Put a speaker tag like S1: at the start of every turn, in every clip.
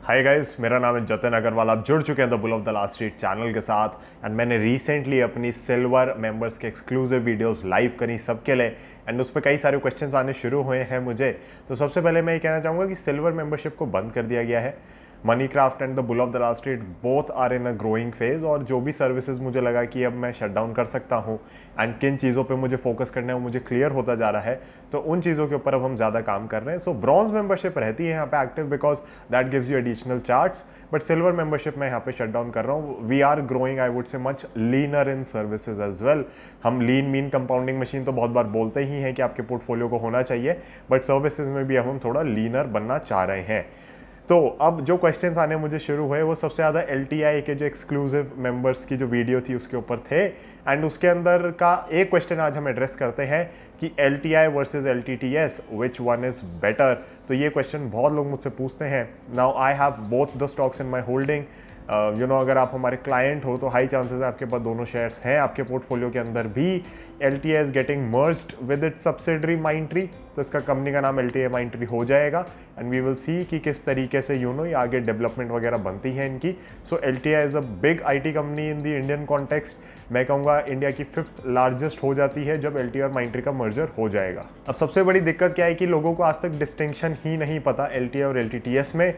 S1: Hi guys, मेरा नाम है जतिन अग्रवाल। आप जुड़ चुके हैं the bull of the last street channel के साथ। एंड मैंने रिसेंटली अपनी सिल्वर मेंबर्स के एक्सक्लूसिव वीडियोस लाइव करी सबके लिए, एंड उस पर कई सारे क्वेश्चंस आने शुरू हुए हैं मुझे। तो सबसे पहले मैं ये कहना चाहूँगा कि सिल्वर मेंबरशिप को बंद कर दिया गया है। Money craft and the bull of the last street both are in a growing phase, और जो भी सर्विसेज मुझे लगा कि अब मैं शट डाउन कर सकता हूँ एंड किन चीज़ों पे मुझे फोकस करना है वो मुझे क्लियर होता जा रहा है, तो उन चीज़ों के ऊपर अब हम ज़्यादा काम कर रहे हैं। सो ब्रॉन्ज मेंबरशिप रहती है यहाँ पे active because that gives you additional charts, but silver membership मैं यहाँ पे शट डाउन कर रहा हूँ। We are growing, I would say much leaner in services as well. हम लीन मीन कंपाउंडिंग मशीन तो बहुत बार बोलते ही हैं कि आपके पोर्टफोलियो को होना चाहिए, बट सर्विसेज में भी अब हम थोड़ा लीनर बनना चाह रहे हैं। तो अब जो क्वेश्चंस आने मुझे शुरू हुए वो सबसे ज़्यादा LTI के जो एक्सक्लूसिव मेंबर्स की जो वीडियो थी उसके ऊपर थे, एंड उसके अंदर का एक क्वेश्चन आज हम एड्रेस करते हैं कि LTI versus LTTS which one is better. तो ये क्वेश्चन बहुत लोग मुझसे पूछते हैं। Now I have both the stocks in my holding. अगर आप हमारे क्लाइंट हो तो हाई चांसेस है आपके पास दोनों शेयर्स हैं आपके पोर्टफोलियो के अंदर भी। LTI is getting merged with it subsidiary माइंट्री, तो इसका कंपनी का नाम LTI माइंट्री हो जाएगा, एंड वी विल सी कि किस तरीके से ये आगे डेवलपमेंट वगैरह बनती है इनकी। सो LTI is a big IT company in the Indian context. मैं कहूँगा इंडिया की 5th लार्जेस्ट हो जाती है जब LTI और माइंट्री का मर्जर हो जाएगा। अब सबसे बड़ी दिक्कत क्या है कि लोगों को आज तक डिस्टिंक्शन ही नहीं पता LTI और LTTS में,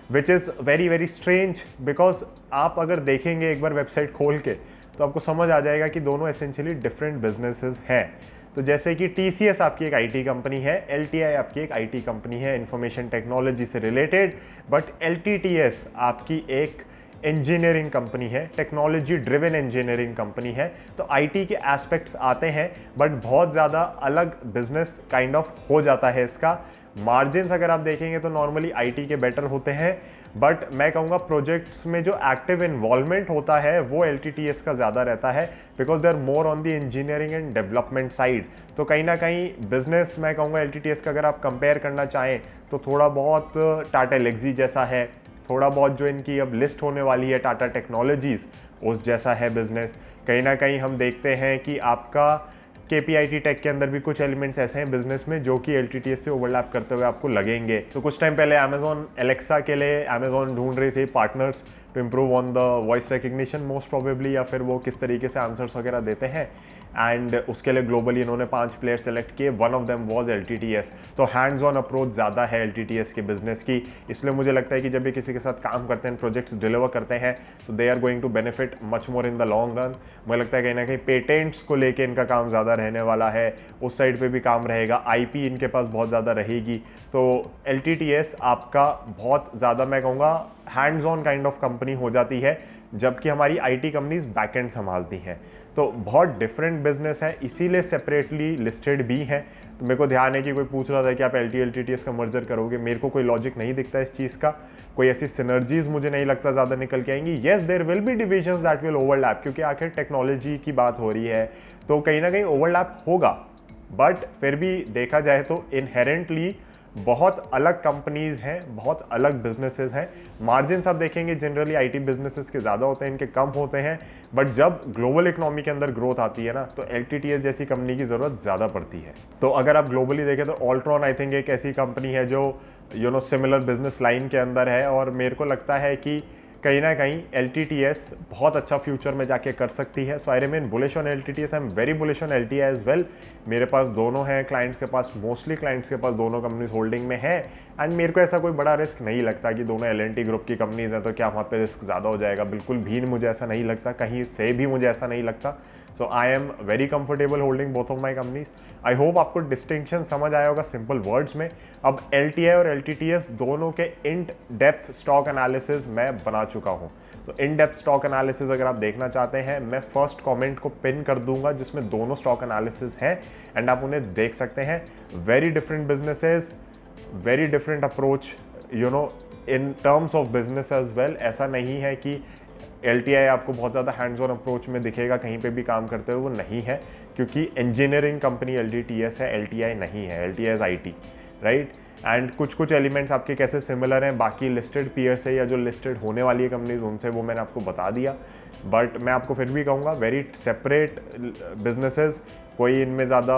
S1: which is very very strange because आप अगर देखेंगे एक बार वेबसाइट खोल के तो आपको समझ आ जाएगा कि दोनों एसेंशियली डिफरेंट बिजनेसेस हैं। तो जैसे कि TCS आपकी एक IT कंपनी है, LTI आपकी एक IT कंपनी है इंफॉर्मेशन टेक्नोलॉजी से रिलेटेड, बट LTTS आपकी एक इंजीनियरिंग कंपनी है, टेक्नोलॉजी ड्रिवन इंजीनियरिंग कंपनी है। तो IT के एस्पेक्ट्स आते हैं, बट बहुत ज़्यादा अलग बिजनेस काइंड ऑफ हो जाता है इसका। मार्जिन्स अगर आप देखेंगे तो नॉर्मली IT के बेटर होते हैं, बट मैं कहूँगा प्रोजेक्ट्स में जो एक्टिव इन्वॉल्वमेंट होता है वो LTTS का ज़्यादा रहता है because they are more on the engineering and development side. तो कहीं ना कहीं बिजनेस मैं कहूँगा LTTS का अगर आप कंपेयर करना चाहें तो थोड़ा बहुत टाटा एल्क्सी जैसा है, थोड़ा बहुत जो इनकी अब लिस्ट होने वाली है टाटा टेक्नोलॉजीज़ उस जैसा है बिजनेस। कहीं ना कहीं हम देखते हैं कि आपका KPIT टेक के अंदर भी कुछ एलिमेंट्स ऐसे हैं बिजनेस में जो कि LTTS से ओवरलैप करते हुए आपको लगेंगे। तो कुछ टाइम पहले Amazon Alexa के लिए Amazon ढूंढ रही थी partners to improve on the voice recognition most probably, या फिर वो किस तरीके से आंसर्स वगैरह देते हैं, एंड उसके लिए ग्लोबली इन्होंने 5 प्लेयर सेलेक्ट किए, one of them was LTTS। तो हैंड्स ऑन अप्रोच ज़्यादा है LTTS के बिजनेस की, इसलिए मुझे लगता है कि जब भी किसी के साथ काम करते हैं, प्रोजेक्ट्स डिलीवर करते हैं, तो they are going to benefit much more in the long run. मुझे लगता है कहीं ना कहीं पेटेंट्स को लेके इनका काम ज़्यादा रहने वाला है, उस साइड पे भी काम रहेगा, IP इनके पास बहुत ज़्यादा रहेगी। तो LTTS आपका बहुत ज़्यादा मैं कहूँगा hands on kind of company हो जाती है, जबकि हमारी IT कंपनीज बैकएंड संभालती हैं। तो बहुत डिफरेंट बिजनेस है, इसीलिए सेपरेटली लिस्टेड भी हैं। तो मेरे को ध्यान है कि कोई पूछ रहा था कि आप LTTS का मर्जर करोगे, मेरे को कोई लॉजिक नहीं दिखता इस चीज़ का, कोई ऐसी सिनर्जीज मुझे नहीं लगता ज़्यादा निकल के आएंगी। Yes there will be divisions that will overlap, क्योंकि आखिर टेक्नोलॉजी की बात हो रही है तो कहीं ना कहीं ओवरलैप होगा, बट फिर भी देखा जाए तो इनहेरेंटली बहुत अलग कंपनीज हैं, बहुत अलग बिजनेसेस हैं। मार्जिन्स आप देखेंगे जनरली IT बिजनेसेस के ज़्यादा होते हैं, इनके कम होते हैं, बट जब ग्लोबल इकोनॉमी के अंदर ग्रोथ आती है ना तो LTTS जैसी कंपनी की ज़रूरत ज़्यादा पड़ती है। तो अगर आप ग्लोबली देखें तो ऑल्ट्रॉन आई थिंक एक ऐसी कंपनी है जो सिमिलर बिजनेस लाइन के अंदर है, और मेरे को लगता है कि कहीं ना कहीं LTTS बहुत अच्छा फ्यूचर में जाके कर सकती है। So I remain bullish on LTTS, I am very bullish on LTI as well. मेरे पास दोनों हैं, क्लाइंट्स के पास, मोस्टली क्लाइंट्स के पास दोनों कंपनीज होल्डिंग में है, एंड मेरे को ऐसा कोई बड़ा रिस्क नहीं लगता कि दोनों L&T ग्रुप की कंपनीज हैं तो क्या वहाँ पे रिस्क ज़्यादा हो जाएगा। बिल्कुल भी मुझे ऐसा नहीं लगता, कहीं से भी मुझे ऐसा नहीं लगता। So I am very comfortable holding both of my companies. I hope आपको डिस्टिंक्शन समझ आया होगा सिंपल वर्ड्स में। अब LTI और LTTS दोनों के इन डेप्थ स्टॉक एनालिसिस मैं बना चुका हूँ। तो इन डेप्थ स्टॉक एनालिसिस अगर आप देखना चाहते हैं, मैं फर्स्ट कमेंट को पिन कर दूंगा जिसमें दोनों स्टॉक एनालिसिस हैं, एंड आप उन्हें देख सकते हैं। Very different businesses, very different approach in terms of business as well. ऐसा नहीं है कि LTI आपको बहुत ज़्यादा हैंड्स ऑन अप्रोच में दिखेगा कहीं पे भी काम करते हुए, वो नहीं है, क्योंकि इंजीनियरिंग कंपनी LTTS है, LTI नहीं है। LTI is IT, right. And कुछ कुछ एलिमेंट्स आपके कैसे सिमिलर हैं बाकी लिस्टेड पीयर से या जो लिस्टेड होने वाली है कंपनीज उनसे, वो मैंने आपको बता दिया। बट मैं आपको फिर भी कहूँगा वेरी सेपरेट बिजनेसेस, कोई इनमें ज़्यादा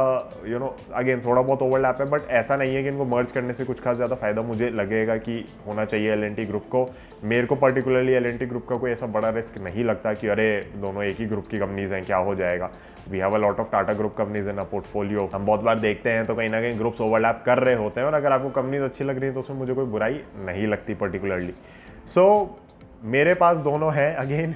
S1: अगेन थोड़ा बहुत ओवरलैप है, बट ऐसा नहीं है कि इनको मर्ज करने से कुछ खास ज़्यादा फ़ायदा मुझे लगेगा कि होना चाहिए L&T ग्रुप को। मेरे को पर्टिकुलरली L&T ग्रुप का कोई ऐसा बड़ा रिस्क नहीं लगता कि अरे दोनों एक ही ग्रुप की कंपनीज हैं, क्या हो जाएगा। We have a lot of Tata group companies in a portfolio. हम बहुत बार देखते हैं तो कहीं ना कहीं ग्रुप्स ओवरलैप कर रहे होते हैं, और अगर आपको कंपनीज अच्छी लग रही है तो उसमें मुझे कोई बुराई नहीं लगती पर्टिकुलरली। सो मेरे पास दोनों हैं, अगेन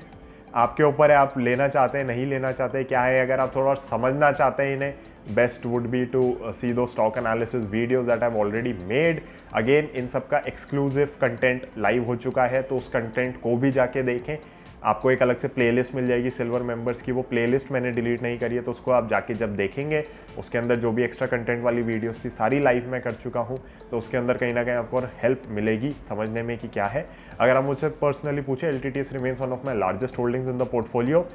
S1: आपके ऊपर है, आप लेना चाहते हैं नहीं लेना चाहते क्या है। अगर आप थोड़ा समझना चाहते हैं इन्हें, बेस्ट वुड बी टू सी दो stock analysis videos that I have already made. Again in सब का एक्सक्लूसिव कंटेंट लाइव हो चुका है, तो उस कंटेंट को भी जाके देखें। आपको एक अलग से प्लेलिस्ट मिल जाएगी सिल्वर मेंबर्स की, वो प्लेलिस्ट मैंने डिलीट नहीं करी है, तो उसको आप जाके जब देखेंगे उसके अंदर जो भी एक्स्ट्रा कंटेंट वाली वीडियोस थी सारी लाइव में कर चुका हूँ, तो उसके अंदर कहीं ना कहीं आपको और हेल्प मिलेगी समझने में कि क्या है। अगर आप मुझसे पर्सनली पूछे, LTTS remains one of my largest holdings in the portfolio.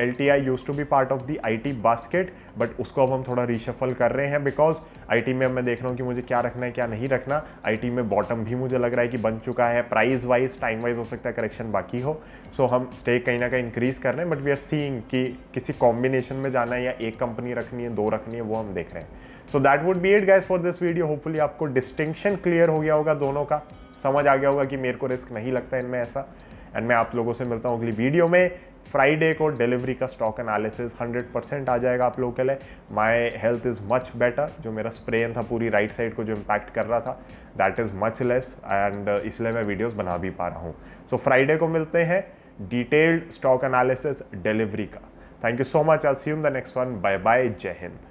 S1: LTI used to be part of the IT basket, but उसको अब हम थोड़ा रिशफल कर रहे हैं बिकॉज IT में अब मैं देख रहा हूँ कि मुझे क्या रखना है क्या नहीं रखना। IT में बॉटम भी मुझे लग रहा है कि बन चुका है, प्राइस वाइज टाइम वाइज हो सकता है करेक्शन बाकी हो, सो हम स्टेक कहीं ना कहीं इंक्रीज कर रहे हैं। बट वी आर सीइंग कि किसी कॉम्बिनेशन में जाना है या एक कंपनी रखनी है, दो रखनी है, वो हम देख रहे हैं। So that would be it guys for this video. Hopefully आपको डिस्टिंक्शन क्लियर हो गया होगा, दोनों का समझ आ गया होगा कि मेरे को रिस्क नहीं लगता इनमें ऐसा। एंड मैं आप लोगों से मिलता हूँ अगली वीडियो में। फ्राइडे को डिलीवरी का स्टॉक एनालिसिस 100% आ जाएगा आप लोगों के लिए। My health is much better, जो मेरा स्प्रेन था पूरी राइट साइड को जो इम्पैक्ट कर रहा था, that is much less, and इसलिए मैं वीडियोस बना भी पा रहा हूँ। सो फ्राइडे को मिलते हैं डिटेल्ड स्टॉक एनालिसिस डिलीवरी का। Thank you so much, I will see you in the next one. Bye bye, जय हिंद।